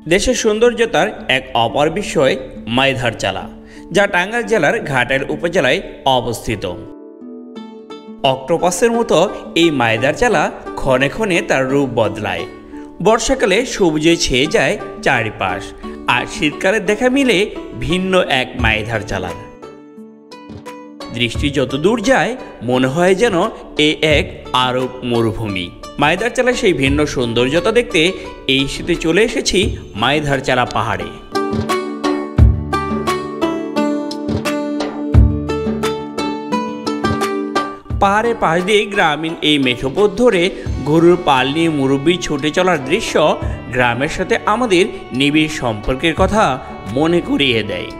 দেশের সৌন্দর্যতার এক অপর বিষয় মাইধার চালা, যা টাঙ্গাইল জেলার ঘাটাইল উপজেলায় অবস্থিত। অক্টোপাসের মতো এই মাইধার চালা ক্ষণে ক্ষণে তার রূপ বদলায়। বর্ষাকালে সবুজে ছেয়ে যায় চারিপাশ, আর শীতকালে দেখা মিলে ভিন্ন এক মাইধার চালার। দৃষ্টি যত দূর যায় মনে হয় যেন এ এক আরব মরুভূমি। মাইধার চালা সেই ভিন্ন সৌন্দর্যতা দেখতে এই শীতে চলে এসেছি মাইধার চালা পাহাড়ে। পাহাড়ের পাশ দিয়ে গ্রামীণ এই মেঠোপথ ধরে গরুর পাল নিয়ে মুরব্বি ছুটে চলার দৃশ্য গ্রামের সাথে আমাদের নিবিড় সম্পর্কের কথা মনে করিয়ে দেয়।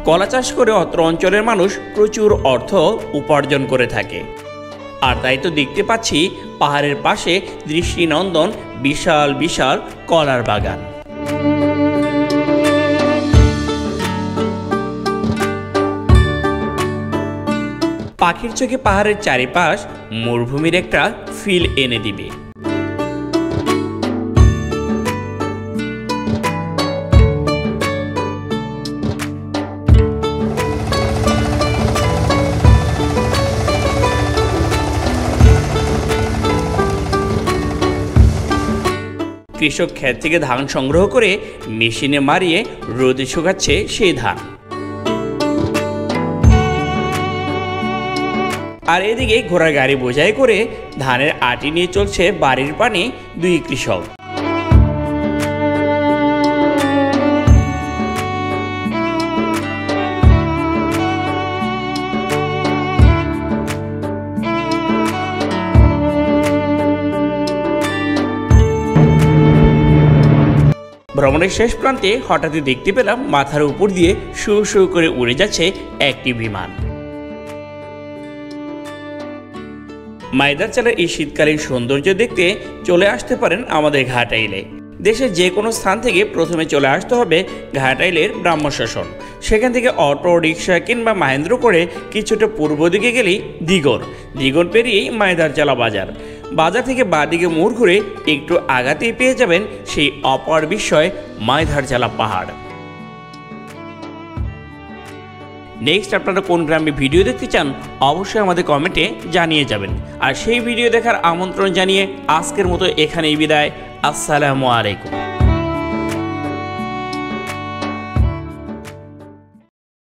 কলা চাষ করে অত্র অঞ্চলের মানুষ প্রচুর অর্থ উপার্জন করে থাকে। আর তাই তো দেখতে পাচ্ছি পাহাড়ের পাশে দৃষ্টিনন্দন বিশাল বিশাল কলার বাগান। পাখির চোখে পাহাড়ের চারিপাশ মরুভূমির একটা ফিল এনে দিবে। কৃষক ক্ষেত থেকে ধান সংগ্রহ করে মেশিনে মারিয়ে রোদে শুকাচ্ছে সেই ধান। আর এদিকে ঘোড়ার গাড়ি বোঝাই করে ধানের আটি নিয়ে চলছে বাড়ির পানে দুই কৃষক। ভ্রমণের শেষ প্রান্তে হঠাৎই দেখতে পেলাম মাথার উপর দিয়ে শু শু করে উড়ে যাচ্ছে একটি বিমান। মাইধার চালার এই শীতকালীন সৌন্দর্য দেখতে চলে আসতে পারেন আমাদের ঘাটাইলে। দেশের যে কোনো স্থান থেকে প্রথমে চলে আসতে হবে ঘাটাইলের ব্রাহ্মশাসন। সেখান থেকে অটো রিক্সা কিংবা মাহেন্দ্র করে কিছুটা পূর্ব দিকে গেলেই দিগন পেরিয়েই মাইধার চালা বাজার। বাজার থেকে বাঁদিকে মোড় ঘুরে একটু আগাতেই পেয়ে যাবেন সেই অপার বিস্ময় মাইধার চালা পাহাড়। নেক্সট আপনারা কোন গ্রামে ভিডিও দেখতে চান অবশ্যই আমাদের কমেন্টে জানিয়ে যাবেন। আর সেই ভিডিও দেখার আমন্ত্রণ জানিয়ে আজকের মতো এখানেই বিদায়। আসসালামু আলাইকুম।